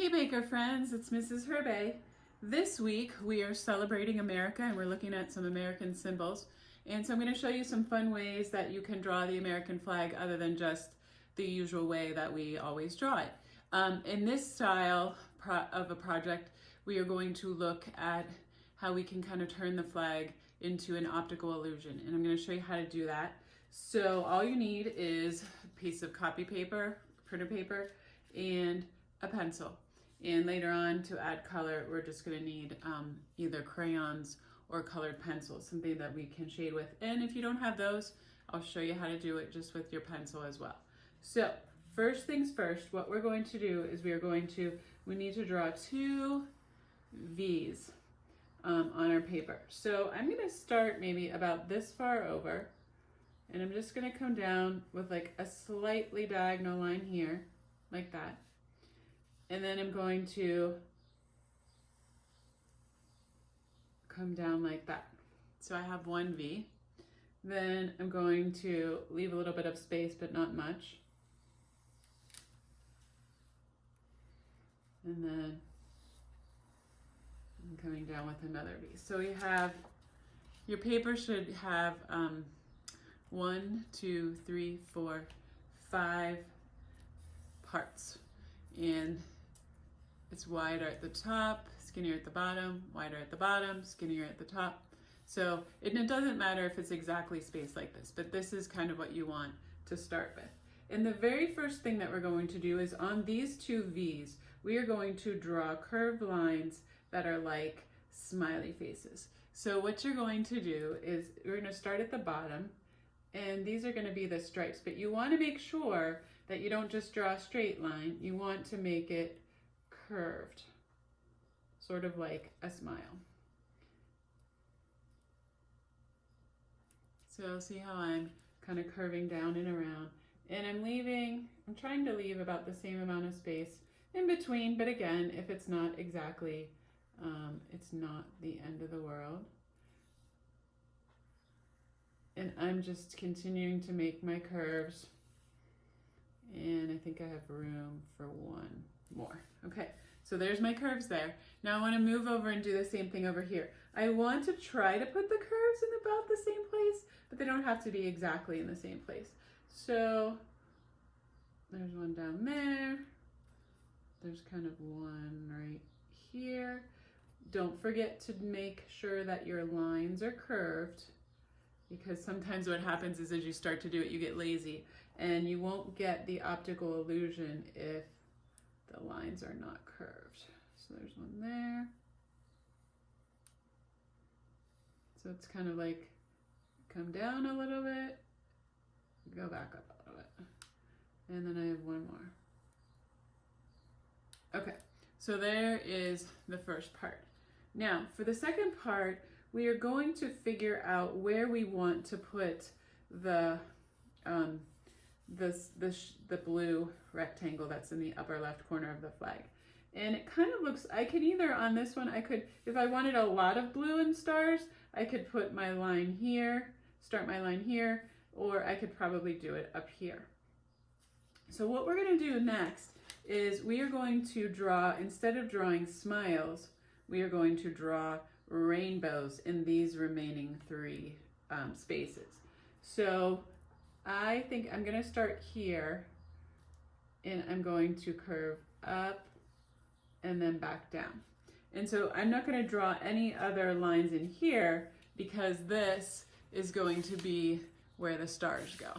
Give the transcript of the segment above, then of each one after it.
Hey Baker friends, it's Mrs. Herbay. This week we are celebrating America and we're looking at some American symbols. And so I'm going to show you some fun ways that you can draw the American flag other than just the usual way that we always draw it. In this style of a project, we are going to look at how we can kind of turn the flag into an optical illusion. And I'm going to show you how to do that. So all you need is a piece of copy paper, printer paper, and a pencil. And later on, to add color, we're just going to need either crayons or colored pencils, something that we can shade with. And if you don't have those, I'll show you how to do it just with your pencil as well. So first things first, what we're going to do is we need to draw two V's on our paper. So I'm going to start maybe about this far over, and I'm just going to come down with like a slightly diagonal line here, like that. And then I'm going to come down like that. So I have one V. Then I'm going to leave a little bit of space, but not much. And then I'm coming down with another V. So we have, your paper should have 1, 2, 3, 4, 5 parts. And it's wider at the top, skinnier at the bottom, wider at the bottom, skinnier at the top. So it doesn't matter if it's exactly spaced like this, but this is kind of what you want to start with. And the very first thing that we're going to do is on these two V's, we are going to draw curved lines that are like smiley faces. So what you're going to do is we're going to start at the bottom, and these are going to be the stripes, but you want to make sure that you don't just draw a straight line. You want to make it curved, sort of like a smile. So see how I'm kind of curving down and around, and I'm trying to leave about the same amount of space in between, but again, if it's not exactly, it's not the end of the world. And I'm just continuing to make my curves, and I think I have room for one more. Okay, so there's my curves there. Now I want to move over and do the same thing over here. I want to try to put the curves in about the same place, but they don't have to be exactly in the same place. So there's one down there. There's kind of one right here. Don't forget to make sure that your lines are curved, because sometimes what happens is as you start to do it, you get lazy, and you won't get the optical illusion if the lines are not curved. So there's one there. So it's kind of like come down a little bit, go back up a little bit. And then I have one more. Okay, so there is the first part. Now for the second part, we are going to figure out where we want to put the blue rectangle that's in the upper left corner of the flag. And it kind of looks, I could either on this one, if I wanted a lot of blue and stars, I could put my line here, start my line here, or I could probably do it up here. So what we're going to do next is we are going to draw, instead of drawing smiles, we are going to draw rainbows in these remaining three spaces. So I think I'm going to start here, and I'm going to curve up and then back down. And so I'm not going to draw any other lines in here because this is going to be where the stars go.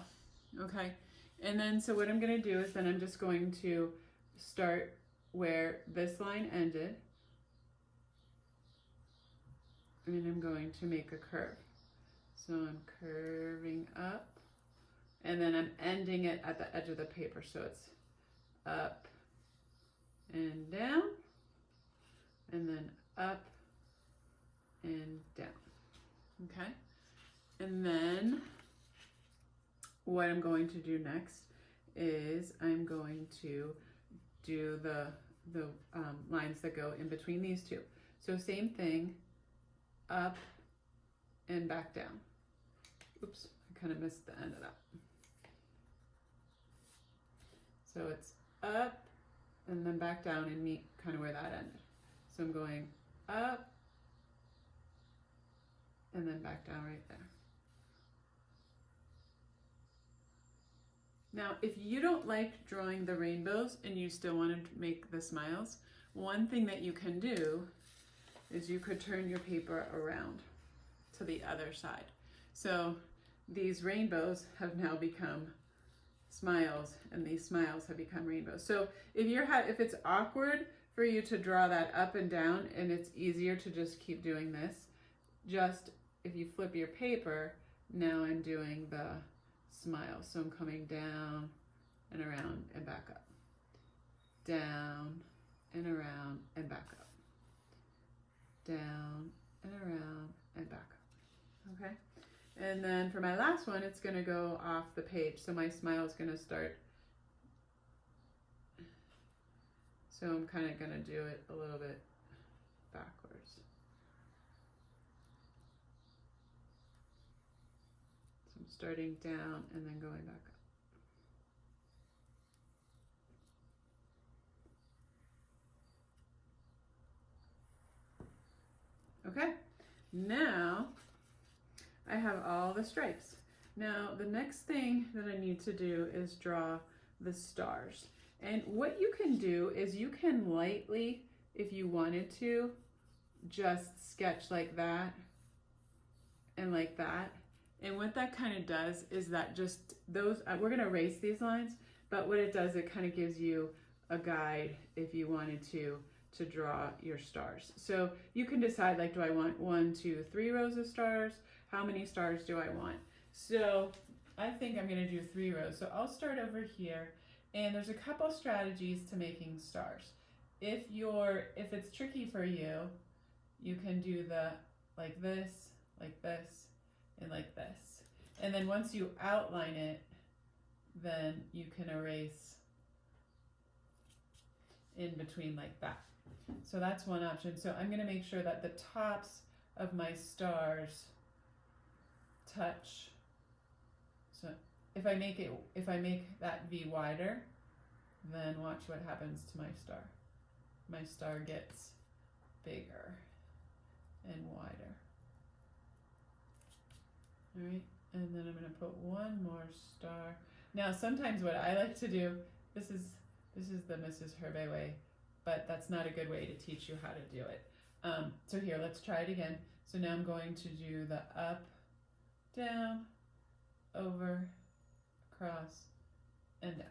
Okay? And then so what I'm going to do is then I'm just going to start where this line ended, and I'm going to make a curve. So I'm curving up, and then I'm ending it at the edge of the paper. So it's up and down, and then up and down. Okay? And then what I'm going to do next is I'm going to do the lines that go in between these two. So same thing, up and back down. Oops, I kind of missed the end of that. So it's up and then back down and meet kind of where that ended. So I'm going up and then back down right there. Now, if you don't like drawing the rainbows and you still want to make the smiles, one thing that you can do is you could turn your paper around to the other side. So these rainbows have now become smiles, and these smiles have become rainbows. So if it's awkward for you to draw that up and down, and it's easier to just keep doing this, just if you flip your paper, now I'm doing the smiles. So I'm coming down and around and back up. Down and around and back up. Down and around and back up. Okay? And then for my last one, it's going to go off the page. So my smile is going to start. So I'm kind of going to do it a little bit backwards. So I'm starting down and then going back up. Okay, now I have all the stripes. Now the next thing that I need to do is draw the stars. And what you can do is you can lightly, if you wanted to, just sketch like that and like that. And what that kind of does is that just those, we're gonna erase these lines, but what it does, it kind of gives you a guide if you wanted to draw your stars. So you can decide, like, do I want 1, 2, 3 rows of stars? How many stars do I want? So I think I'm gonna do 3 rows. So I'll start over here, and there's a couple strategies to making stars. If it's tricky for you, you can do like this, and like this. And then once you outline it, then you can erase in between like that. So that's one option. So I'm gonna make sure that the tops of my stars touch. So if I make that V wider, then watch what happens to my star. My star gets bigger and wider. All right, and then I'm gonna put one more star. Now sometimes what I like to do, this is the Mrs. Herbay way, but that's not a good way to teach you how to do it. So here, let's try it again. So now I'm going to do the up, down, over, across, and down.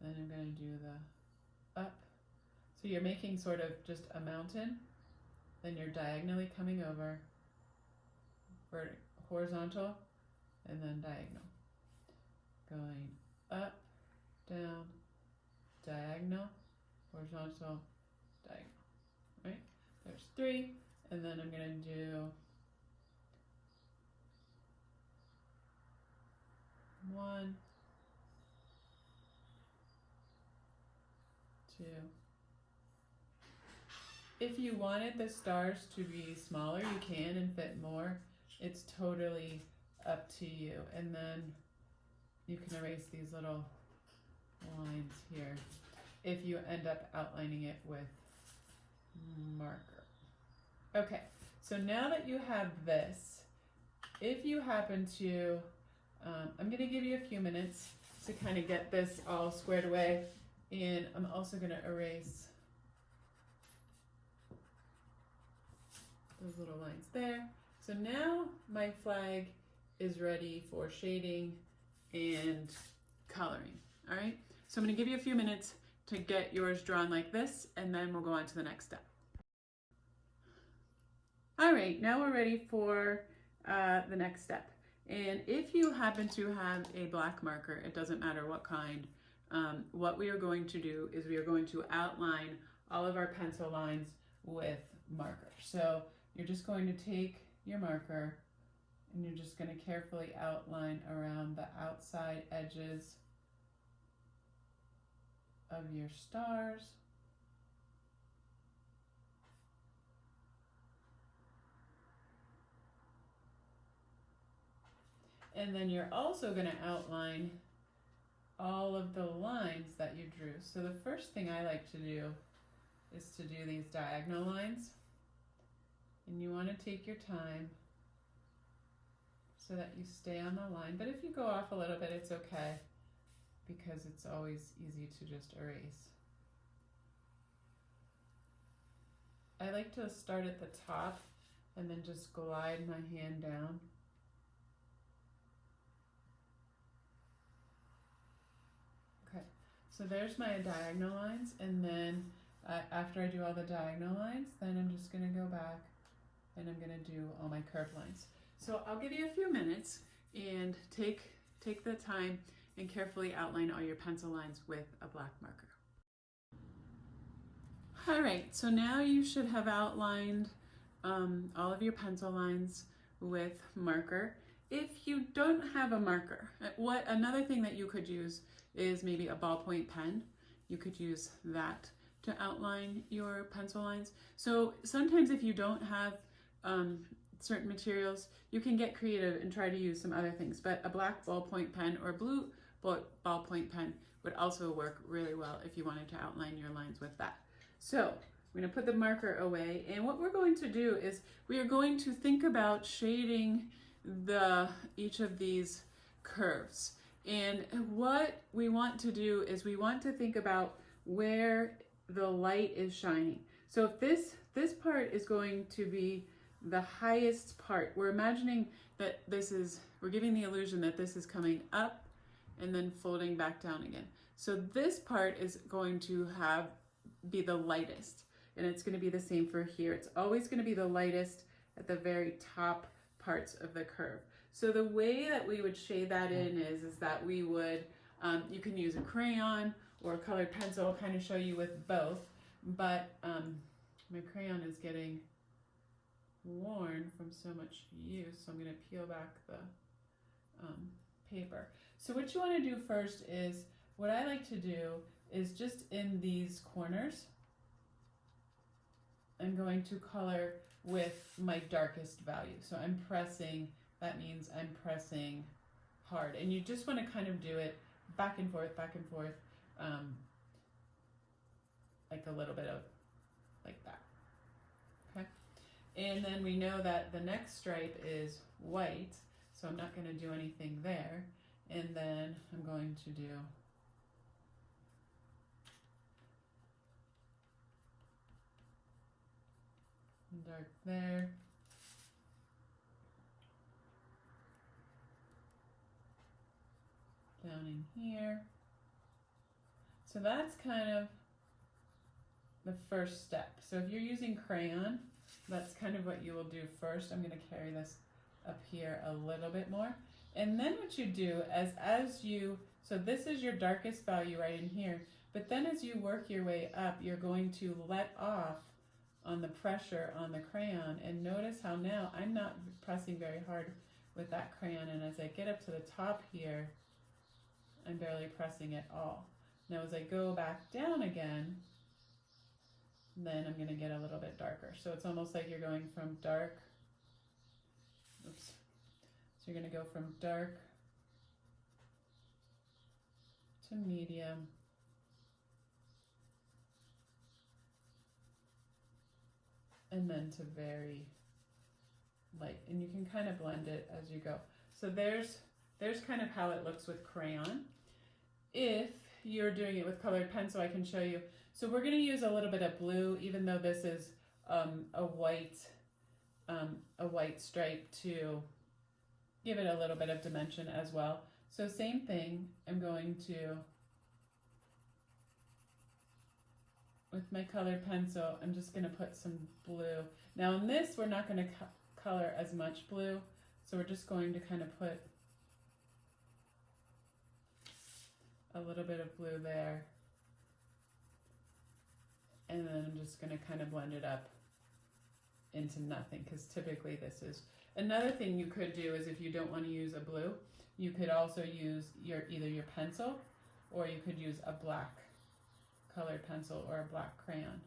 Then I'm going to do the up. So you're making sort of just a mountain, then you're diagonally coming over, horizontal, and then diagonal. Going up, down, diagonal, horizontal, diagonal, right? There's 3, and then I'm gonna do 1, 2. If you wanted the stars to be smaller, you can and fit more. It's totally up to you. And then you can erase these little lines here if you end up outlining it with marker. Okay, so now that you have this, if you happen to, I'm gonna give you a few minutes to kind of get this all squared away, and I'm also gonna erase those little lines there. So now my flag is ready for shading and coloring, all right? So I'm gonna give you a few minutes to get yours drawn like this, and then we'll go on to the next step. All right, now we're ready for the next step. And if you happen to have a black marker, it doesn't matter what kind, what we are going to do is we are going to outline all of our pencil lines with marker. So you're just going to take your marker and you're just going to carefully outline around the outside edges of your stars. And then you're also going to outline all of the lines that you drew. So the first thing I like to do is to do these diagonal lines. And you want to take your time so that you stay on the line. But if you go off a little bit, it's okay, because it's always easy to just erase. I like to start at the top and then just glide my hand down. Okay, so there's my diagonal lines, and then after I do all the diagonal lines, then I'm just going to go back and I'm going to do all my curved lines. So I'll give you a few minutes and take the time and carefully outline all your pencil lines with a black marker. All right, so now you should have outlined all of your pencil lines with marker. If you don't have a marker, another thing that you could use is maybe a ballpoint pen. You could use that to outline your pencil lines. So sometimes if you don't have certain materials, you can get creative and try to use some other things, but a black ballpoint pen or blue ballpoint pen would also work really well if you wanted to outline your lines with that. So I'm going to put the marker away, and what we're going to do is we are going to think about shading each of these curves. And what we want to do is we want to think about where the light is shining. So if this part is going to be the highest part, we're imagining that we're giving the illusion that this is coming up and then folding back down again. So this part is going to be the lightest, and it's going to be the same for here. It's always going to be the lightest at the very top parts of the curve. So the way that we would shade that in is that we would, you can use a crayon or a colored pencil. I'll kind of show you with both, but my crayon is getting worn from so much use, so I'm going to peel back the paper. So what you want to do first is, what I like to do is just in these corners, I'm going to color with my darkest value. So I'm pressing, that means I'm pressing hard. And you just want to kind of do it back and forth, like a little bit of like that. Okay. And then we know that the next stripe is white, so I'm not going to do anything there. And then I'm going to do dark there. Down in here. So that's kind of the first step. So if you're using crayon, that's kind of what you will do first. I'm going to carry this up here a little bit more. And then what you do so this is your darkest value right in here, but then as you work your way up, you're going to let off on the pressure on the crayon, and notice how now I'm not pressing very hard with that crayon, and as I get up to the top here, I'm barely pressing at all. Now as I go back down again, then I'm going to get a little bit darker. So it's almost like you're going from dark, oops. So you're going to go from dark to medium, and then to very light. And you can kind of blend it as you go. So there's kind of how it looks with crayon. If you're doing it with colored pencil, I can show you. So we're going to use a little bit of blue, even though this is a white stripe, to give it a little bit of dimension as well. So same thing, I'm going to, with my colored pencil, I'm just going to put some blue. Now in this, we're not going to color as much blue, so we're just going to kind of put a little bit of blue there. And then I'm just going to kind of blend it up into nothing, because typically this is. Another thing you could do is, if you don't want to use a blue, you could also use either your pencil, or you could use a black colored pencil or a black crayon.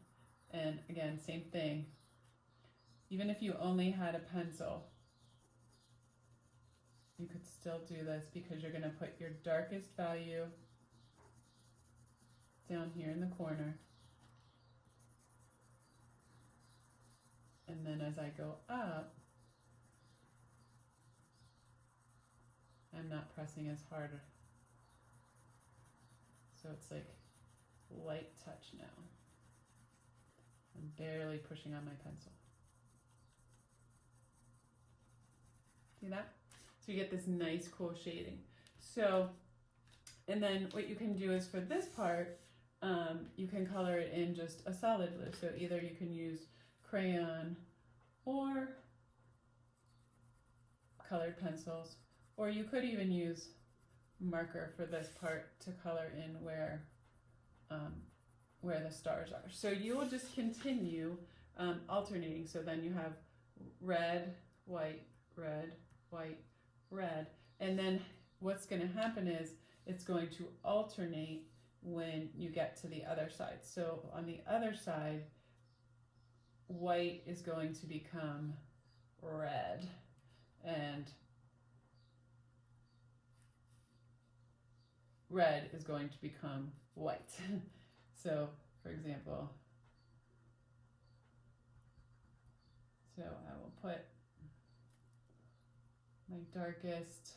And again, same thing. Even if you only had a pencil, you could still do this, because you're going to put your darkest value down here in the corner. And then as I go up, I'm not pressing as hard. So it's like light touch now. I'm barely pushing on my pencil. See that? So you get this nice cool shading. So, and then what you can do is for this part, you can color it in just a solid blue. So either you can use crayon or colored pencils, or you could even use marker for this part to color in where the stars are. So you will just continue alternating. So then you have red, white, red, white, red. And then what's going to happen is it's going to alternate when you get to the other side. So on the other side, white is going to become red, and red is going to become white. So for example, so I will put my darkest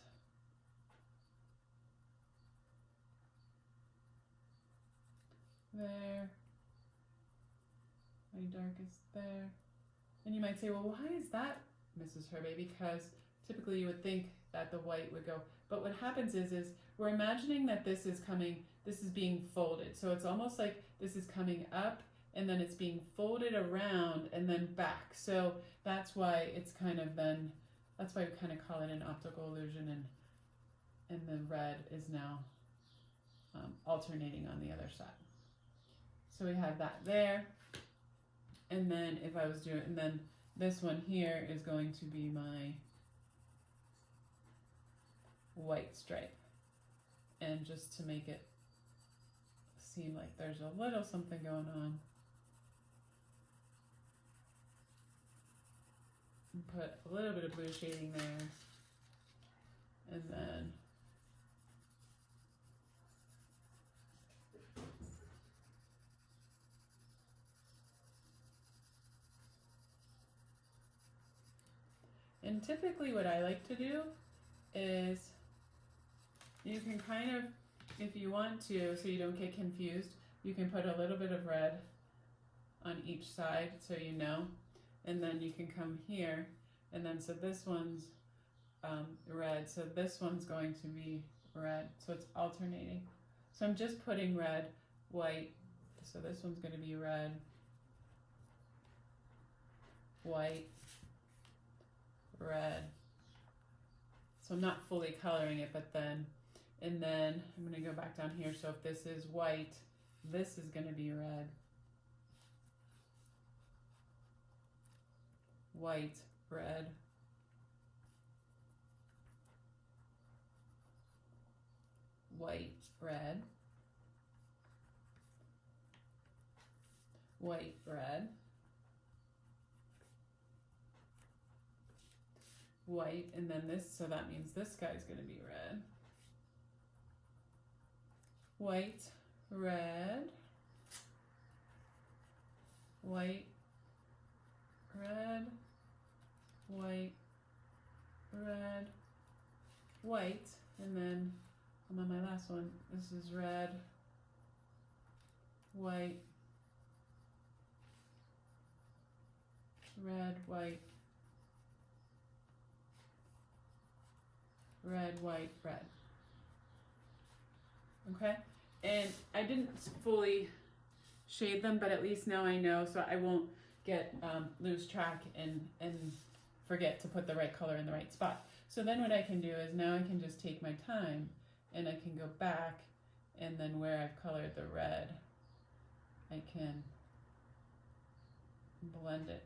there, my darkest there. And you might say, well, why is that, Mrs. Herbay? Because typically you would think that the white would go, but what happens is we're imagining that this is being folded. So it's almost like this is coming up and then it's being folded around and then back. So that's why it's kind of then, that's why we kind of call it an optical illusion, and the red is now alternating on the other side. So we have that there. And then if I was doing, and then this one here is going to be my white stripe. And just to make it seem like there's a little something going on, put a little bit of blue shading there, and then and typically what I like to do is you can kind of, if you want to, so you don't get confused, you can put a little bit of red on each side so you know, and then you can come here, and then so this one's red, so this one's going to be red, so it's alternating. So I'm just putting red, white, so this one's going to be red, white, red. So I'm not fully coloring it, but then, and then I'm going to go back down here. So if this is white, this is going to be red, white, red, white, red, white, red, white, and then this, so that means this guy's going to be red, white, red, white, red, white, red, white, and then I'm on my last one. This is red, white, red, white, red, white, red. Okay, and I didn't fully shade them, but at least now I know, so I won't get lose track and forget to put the right color in the right spot. So then what I can do is now I can just take my time and I can go back, and then where I've colored the red, I can blend it.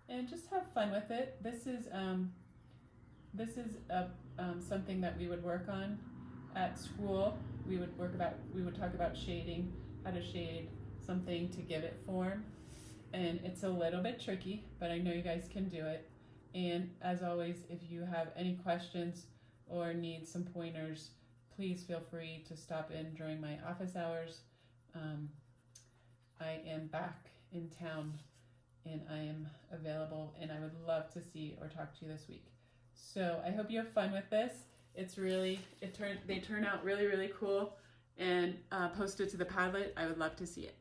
And just have fun with it. This is something that we would work on at school. We would talk about shading, how to shade something to give it form. And it's a little bit tricky, but I know you guys can do it. And as always, if you have any questions or need some pointers, please feel free to stop in during my office hours. I am back in town and I am available, and I would love to see or talk to you this week. So I hope you have fun with this. They turn out really, really cool, and posted to the Padlet. I would love to see it.